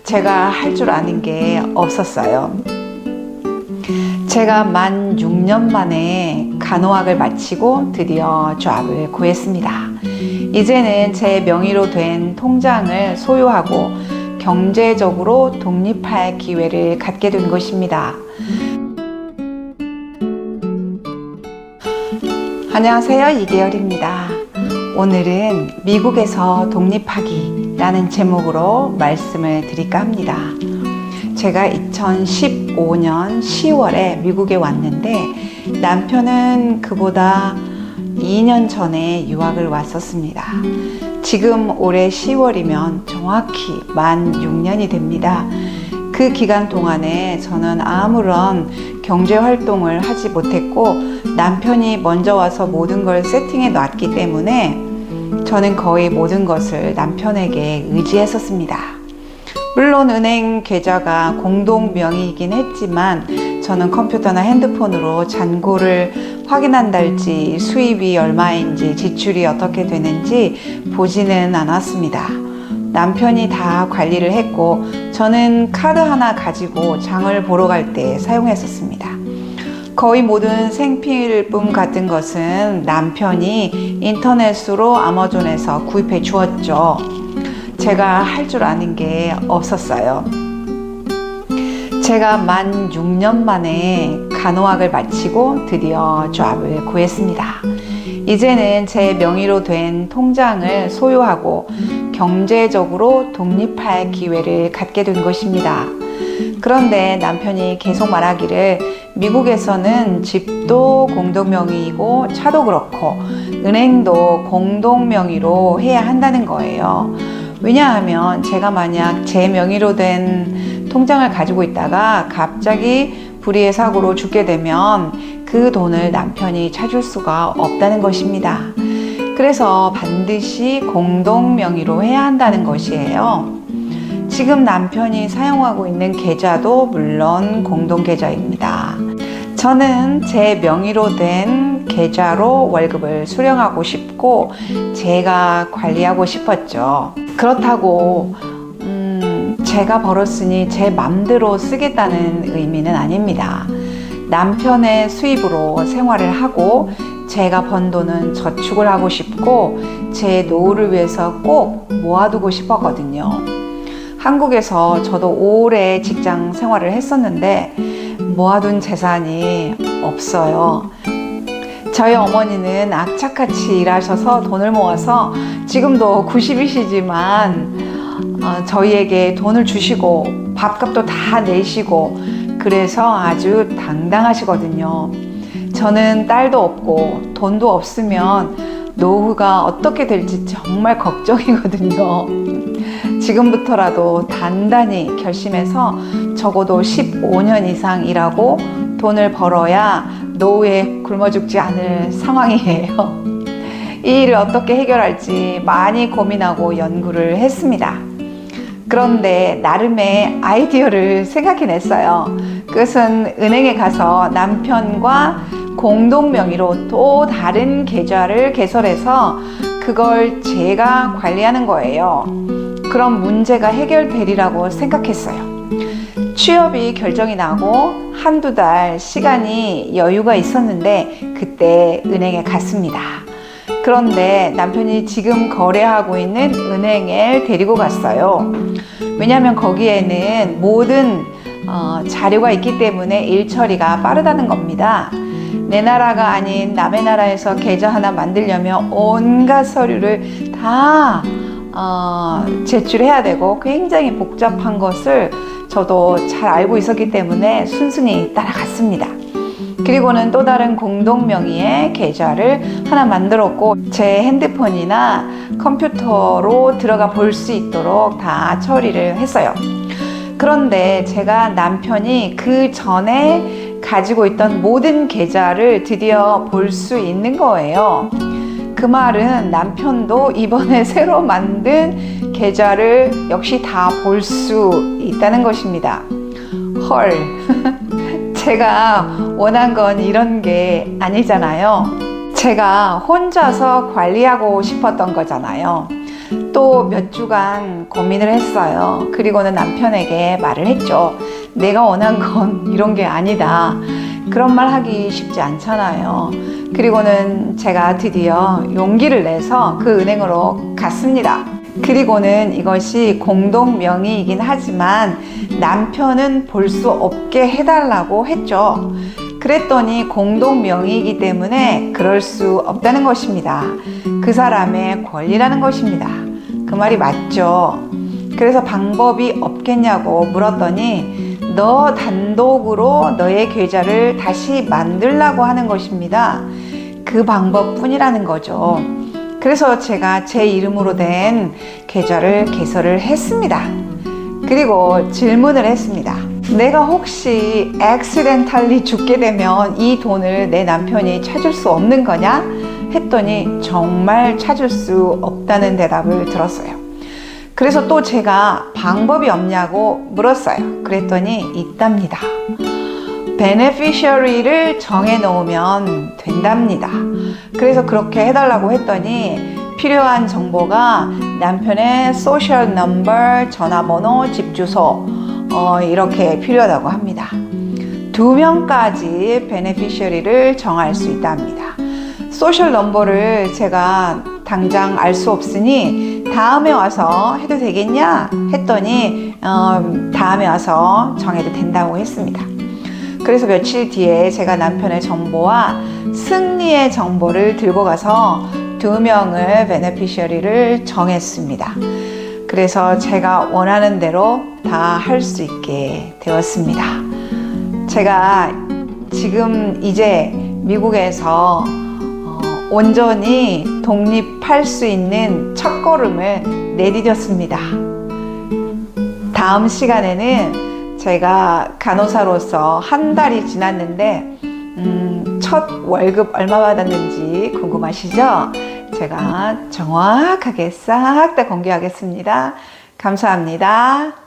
제가 할 줄 아는 게 없었어요. 제가 만 6년 만에 간호학을 마치고 드디어 조합을 구했습니다. 이제는 제 명의로 된 통장을 소유하고 경제적으로 독립할 기회를 갖게 된 것입니다. 안녕하세요, 이계열입니다. 오늘은 미국에서 독립하기 라는 제목으로 말씀을 드릴까 합니다. 제가 2015년 10월에 미국에 왔는데 남편은 그보다 2년 전에 유학을 왔었습니다. 지금 올해 10월이면 정확히 만 6년이 됩니다. 그 기간 동안에 저는 아무런 경제 활동을 하지 못했고 남편이 먼저 와서 모든 걸 세팅해 놨기 때문에 저는 거의 모든 것을 남편에게 의지했었습니다. 물론 은행 계좌가 공동 명의이긴 했지만 저는 컴퓨터나 핸드폰으로 잔고를 확인한달지 수입이 얼마인지 지출이 어떻게 되는지 보지는 않았습니다. 남편이 다 관리를 했고 저는 카드 하나 가지고 장을 보러 갈 때 사용했었습니다. 거의 모든 생필품 같은 것은 남편이 인터넷으로 아마존에서 구입해 주었죠. 제가 할 줄 아는 게 없었어요. 제가 만 6년 만에 간호학을 마치고 드디어 조합을 구했습니다. 이제는 제 명의로 된 통장을 소유하고 경제적으로 독립할 기회를 갖게 된 것입니다. 그런데 남편이 계속 말하기를 미국에서는 집도 공동명의이고 차도 그렇고 은행도 공동명의로 해야 한다는 거예요. 왜냐하면 제가 만약 제 명의로 된 통장을 가지고 있다가 갑자기 불의의 사고로 죽게 되면 그 돈을 남편이 찾을 수가 없다는 것입니다. 그래서 반드시 공동 명의로 해야 한다는 것이에요. 지금 남편이 사용하고 있는 계좌도 물론 공동 계좌입니다. 저는 제 명의로 된 계좌로 월급을 수령하고 싶고 제가 관리하고 싶었죠. 그렇다고 제가 벌었으니 제 맘대로 쓰겠다는 의미는 아닙니다. 남편의 수입으로 생활을 하고 제가 번 돈은 저축을 하고 싶고 제 노후를 위해서 꼭 모아두고 싶었거든요. 한국에서 저도 오래 직장 생활을 했었는데 모아둔 재산이 없어요. 저희 어머니는 악착같이 일하셔서 돈을 모아서 지금도 90이시지만 저희에게 돈을 주시고 밥값도 다 내시고 그래서 아주 당당하시거든요. 저는 딸도 없고 돈도 없으면 노후가 어떻게 될지 정말 걱정이거든요. 지금부터라도 단단히 결심해서 적어도 15년 이상 일하고 돈을 벌어야 노후에 굶어 죽지 않을 상황이에요. 이 일을 어떻게 해결할지 많이 고민하고 연구를 했습니다. 그런데 나름의 아이디어를 생각해냈어요. 그것은 은행에 가서 남편과 공동 명의로 또 다른 계좌를 개설해서 그걸 제가 관리하는 거예요. 그럼 문제가 해결되리라고 생각했어요. 취업이 결정이 나고 한두 달 시간이 여유가 있었는데 그때 은행에 갔습니다. 그런데 남편이 지금 거래하고 있는 은행에 데리고 갔어요. 왜냐하면 거기에는 모든 자료가 있기 때문에 일 처리가 빠르다는 겁니다. 내 나라가 아닌 남의 나라에서 계좌 하나 만들려면 온갖 서류를 다 제출해야 되고 굉장히 복잡한 것을 저도 잘 알고 있었기 때문에 순순히 따라갔습니다. 그리고는 또 다른 공동 명의의 계좌를 하나 만들었고 제 핸드폰이나 컴퓨터로 들어가 볼 수 있도록 다 처리를 했어요. 그런데 제가 남편이 그 전에 가지고 있던 모든 계좌를 드디어 볼 수 있는 거예요. 그 말은 남편도 이번에 새로 만든 계좌를 역시 다 볼 수 있다는 것입니다. 헐, 제가 원한 건 이런 게 아니잖아요. 제가 혼자서 관리하고 싶었던 거잖아요. 또 몇 주간 고민을 했어요. 그리고는 남편에게 말을 했죠. 내가 원한 건 이런 게 아니다. 그런 말 하기 쉽지 않잖아요. 그리고는 제가 드디어 용기를 내서 그 은행으로 갔습니다. 그리고는 이것이 공동 명의이긴 하지만 남편은 볼 수 없게 해달라고 했죠. 그랬더니 공동 명의이기 때문에 그럴 수 없다는 것입니다. 그 사람의 권리라는 것입니다. 그 말이 맞죠. 그래서 방법이 없겠냐고 물었더니 너 단독으로 너의 계좌를 다시 만들라고 하는 것입니다. 그 방법뿐이라는 거죠. 그래서 제가 제 이름으로 된 계좌를 개설을 했습니다. 그리고 질문을 했습니다. 내가 혹시 accidentally 죽게 되면 이 돈을 내 남편이 찾을 수 없는 거냐? 했더니 정말 찾을 수 없다는 대답을 들었어요. 그래서 또 제가 방법이 없냐고 물었어요. 그랬더니 있답니다. beneficiary를 정해 놓으면 된답니다. 그래서 그렇게 해달라고 했더니 필요한 정보가 남편의 소셜 넘버, 전화번호, 집 주소 이렇게 필요하다고 합니다. 2명까지 beneficiary를 정할 수 있답니다. 소셜 넘버를 제가 당장 알 수 없으니 다음에 와서 해도 되겠냐 했더니 다음에 와서 정해도 된다고 했습니다. 그래서 며칠 뒤에 제가 남편의 정보와 승리의 정보를 들고 가서 2명을 베네피셔리를 정했습니다. 그래서 제가 원하는 대로 다 할 수 있게 되었습니다. 제가 지금 이제 미국에서 온전히 독립할 수 있는 첫걸음을 내디뎠습니다. 다음 시간에는 제가 간호사로서 한 달이 지났는데 첫 월급 얼마 받았는지 궁금하시죠? 제가 정확하게 싹 다 공개하겠습니다. 감사합니다.